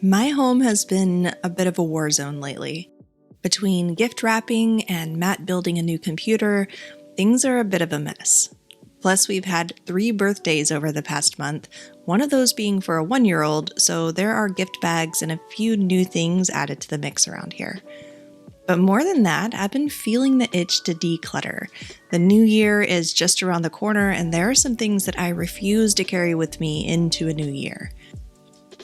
My home has been a bit of a war zone lately. Between gift wrapping and Matt building a new computer, things are a bit of a mess. Plus, we've had 3 birthdays over the past month, one of those being for a 1-year-old, so there are gift bags and a few new things added to the mix around here. But more than that, I've been feeling the itch to declutter. The new year is just around the corner, and there are some things that I refuse to carry with me into a new year.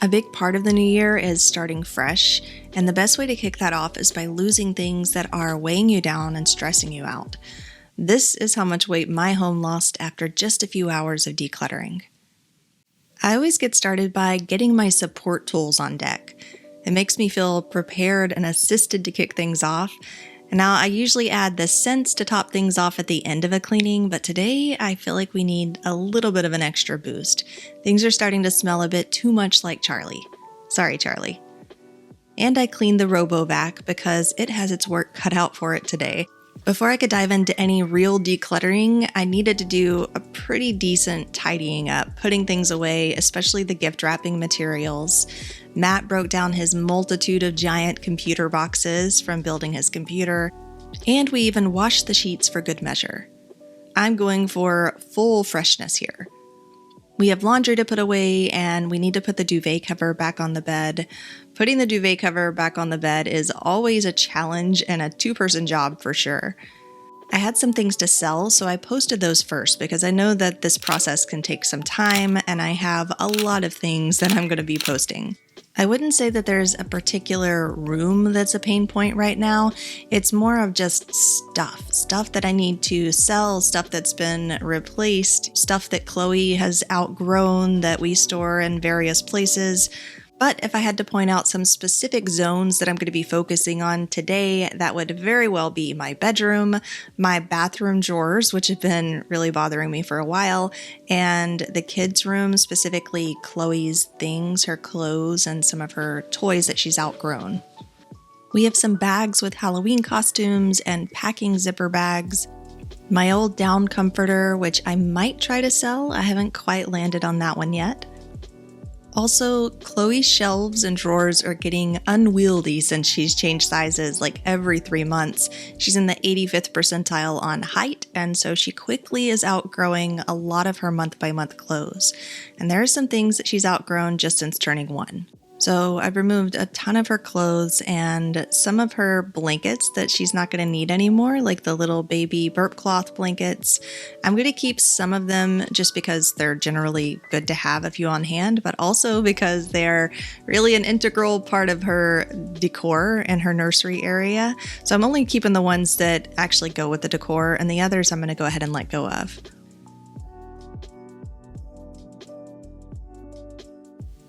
A big part of the new year is starting fresh, and the best way to kick that off is by losing things that are weighing you down and stressing you out. This is how much weight my home lost after just a few hours of decluttering. I always get started by getting my support tools on deck. It makes me feel prepared and assisted to kick things off. And now I usually add the scents to top things off at the end of a cleaning, but today I feel like we need a little bit of an extra boost. Things are starting to smell a bit too much like Charlie. Sorry, Charlie. And I cleaned the RoboVac because it has its work cut out for it today. Before I could dive into any real decluttering, I needed to do a pretty decent tidying up, putting things away, especially the gift wrapping materials. Matt broke down his multitude of giant computer boxes from building his computer, and we even washed the sheets for good measure. I'm going for full freshness here. We have laundry to put away, and we need to put the duvet cover back on the bed. Putting the duvet cover back on the bed is always a challenge and a 2-person job for sure. I had some things to sell, so I posted those first because I know that this process can take some time, and I have a lot of things that I'm going to be posting. I wouldn't say that there's a particular room that's a pain point right now. It's more of just stuff that I need to sell, stuff that's been replaced, stuff that Chloe has outgrown that we store in various places. But if I had to point out some specific zones that I'm going to be focusing on today, that would very well be my bedroom, my bathroom drawers, which have been really bothering me for a while, and the kids' room, specifically Chloe's things, her clothes, and some of her toys that she's outgrown. We have some bags with Halloween costumes and packing zipper bags. My old down comforter, which I might try to sell. I haven't quite landed on that one yet. Also, Chloe's shelves and drawers are getting unwieldy since she's changed sizes like every 3 months. She's in the 85th percentile on height, and so she quickly is outgrowing a lot of her month-by-month clothes. And there are some things that she's outgrown just since turning 1. So I've removed a ton of her clothes and some of her blankets that she's not going to need anymore, like the little baby burp cloth blankets. I'm going to keep some of them just because they're generally good to have a few on hand, but also because they're really an integral part of her decor in her nursery area. So I'm only keeping the ones that actually go with the decor, and the others I'm going to go ahead and let go of.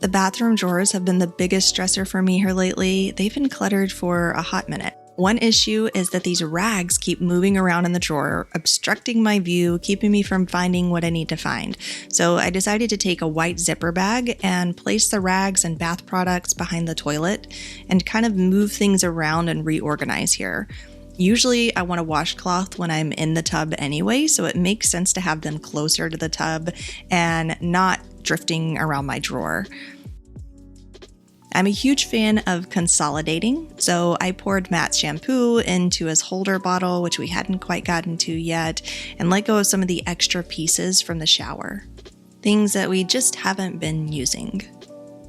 The bathroom drawers have been the biggest stressor for me here lately. They've been cluttered for a hot minute. One issue is that these rags keep moving around in the drawer, obstructing my view, keeping me from finding what I need to find. So I decided to take a white zipper bag and place the rags and bath products behind the toilet and kind of move things around and reorganize here. Usually I want a washcloth when I'm in the tub anyway, so it makes sense to have them closer to the tub and not drifting around my drawer. I'm a huge fan of consolidating, so I poured Matt's shampoo into his holder bottle, which we hadn't quite gotten to yet, and let go of some of the extra pieces from the shower. Things that we just haven't been using.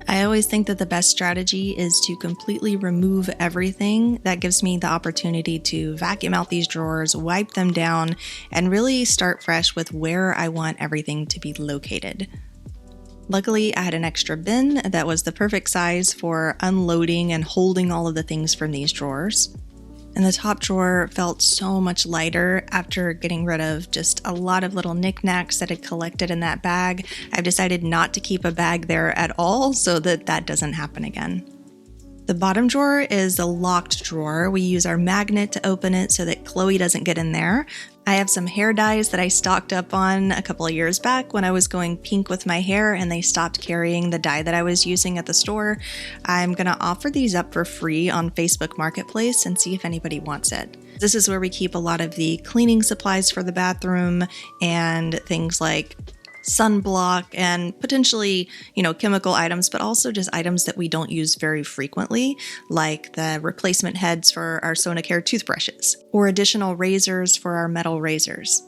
I always think that the best strategy is to completely remove everything. That gives me the opportunity to vacuum out these drawers, wipe them down, and really start fresh with where I want everything to be located. Luckily, I had an extra bin that was the perfect size for unloading and holding all of the things from these drawers. And the top drawer felt so much lighter after getting rid of just a lot of little knickknacks that had collected in that bag. I've decided not to keep a bag there at all so that that doesn't happen again. The bottom drawer is a locked drawer. We use our magnet to open it so that Chloe doesn't get in there. I have some hair dyes that I stocked up on a couple of years back when I was going pink with my hair and they stopped carrying the dye that I was using at the store. I'm going to offer these up for free on Facebook Marketplace and see if anybody wants it. This is where we keep a lot of the cleaning supplies for the bathroom and things like sunblock, and potentially, chemical items, but also just items that we don't use very frequently, like the replacement heads for our Sonicare toothbrushes, or additional razors for our metal razors.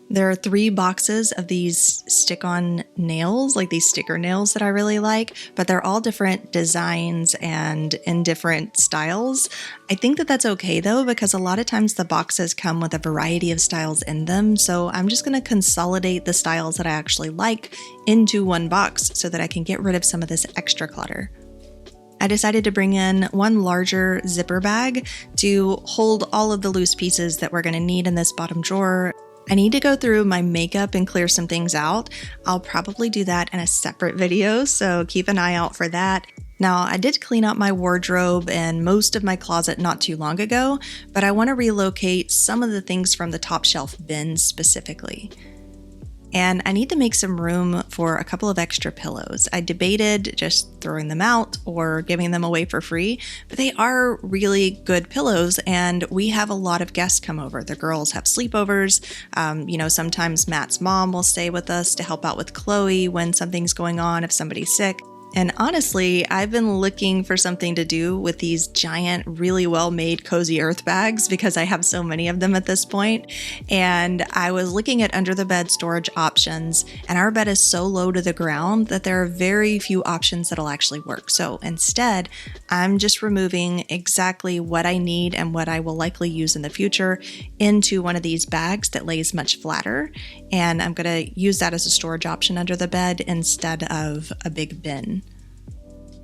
There are 3 boxes of these stick-on nails, like these sticker nails that I really like, but they're all different designs and in different styles. I think that that's okay though, because a lot of times the boxes come with a variety of styles in them, so I'm just going to consolidate the styles that I actually like into one box so that I can get rid of some of this extra clutter. I decided to bring in one larger zipper bag to hold all of the loose pieces that we're going to need in this bottom drawer. I need to go through my makeup and clear some things out. I'll probably do that in a separate video, so keep an eye out for that. Now, I did clean out my wardrobe and most of my closet not too long ago, but I want to relocate some of the things from the top shelf bins specifically. And I need to make some room for a couple of extra pillows. I debated just throwing them out or giving them away for free, but they are really good pillows, and we have a lot of guests come over. The girls have sleepovers. Sometimes Matt's mom will stay with us to help out with Chloe when something's going on, if somebody's sick. And honestly, I've been looking for something to do with these giant, really well-made cozy earth bags because I have so many of them at this point. And I was looking at under the bed storage options, and our bed is so low to the ground that there are very few options that'll actually work. So instead, I'm just removing exactly what I need and what I will likely use in the future into one of these bags that lays much flatter. And I'm going to use that as a storage option under the bed instead of a big bin.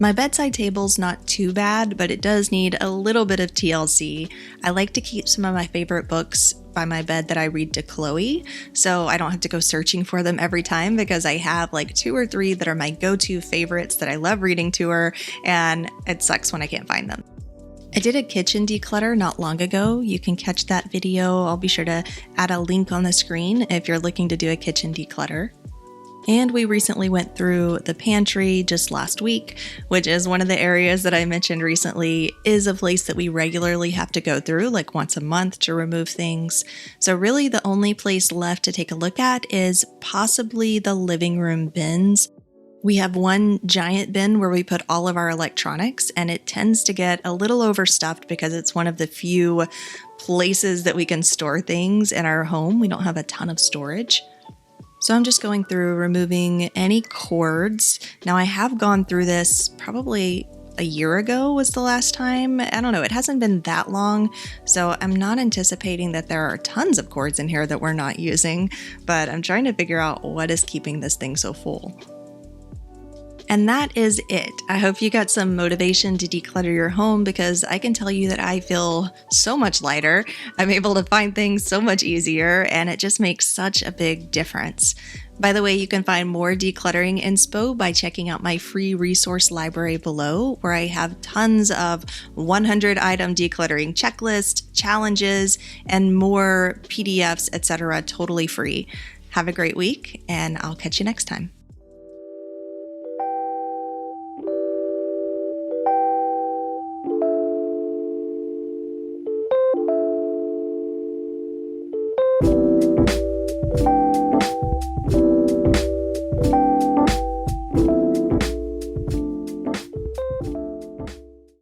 My bedside table's not too bad, but it does need a little bit of TLC. I like to keep some of my favorite books by my bed that I read to Chloe, so I don't have to go searching for them every time because I have like 2 or 3 that are my go-to favorites that I love reading to her, and it sucks when I can't find them. I did a kitchen declutter not long ago. You can catch that video. I'll be sure to add a link on the screen if you're looking to do a kitchen declutter. And we recently went through the pantry just last week, which is one of the areas that I mentioned recently is a place that we regularly have to go through like once a month to remove things. So really the only place left to take a look at is possibly the living room bins. We have one giant bin where we put all of our electronics, and it tends to get a little overstuffed because it's one of the few places that we can store things in our home. We don't have a ton of storage. So I'm just going through removing any cords. Now I have gone through this probably a year ago was the last time. I don't know, it hasn't been that long, so I'm not anticipating that there are tons of cords in here that we're not using, but I'm trying to figure out what is keeping this thing so full. And that is it. I hope you got some motivation to declutter your home because I can tell you that I feel so much lighter. I'm able to find things so much easier, and it just makes such a big difference. By the way, you can find more decluttering inspo by checking out my free resource library below, where I have tons of 100-item decluttering checklists, challenges, and more PDFs, etc., totally free. Have a great week, and I'll catch you next time.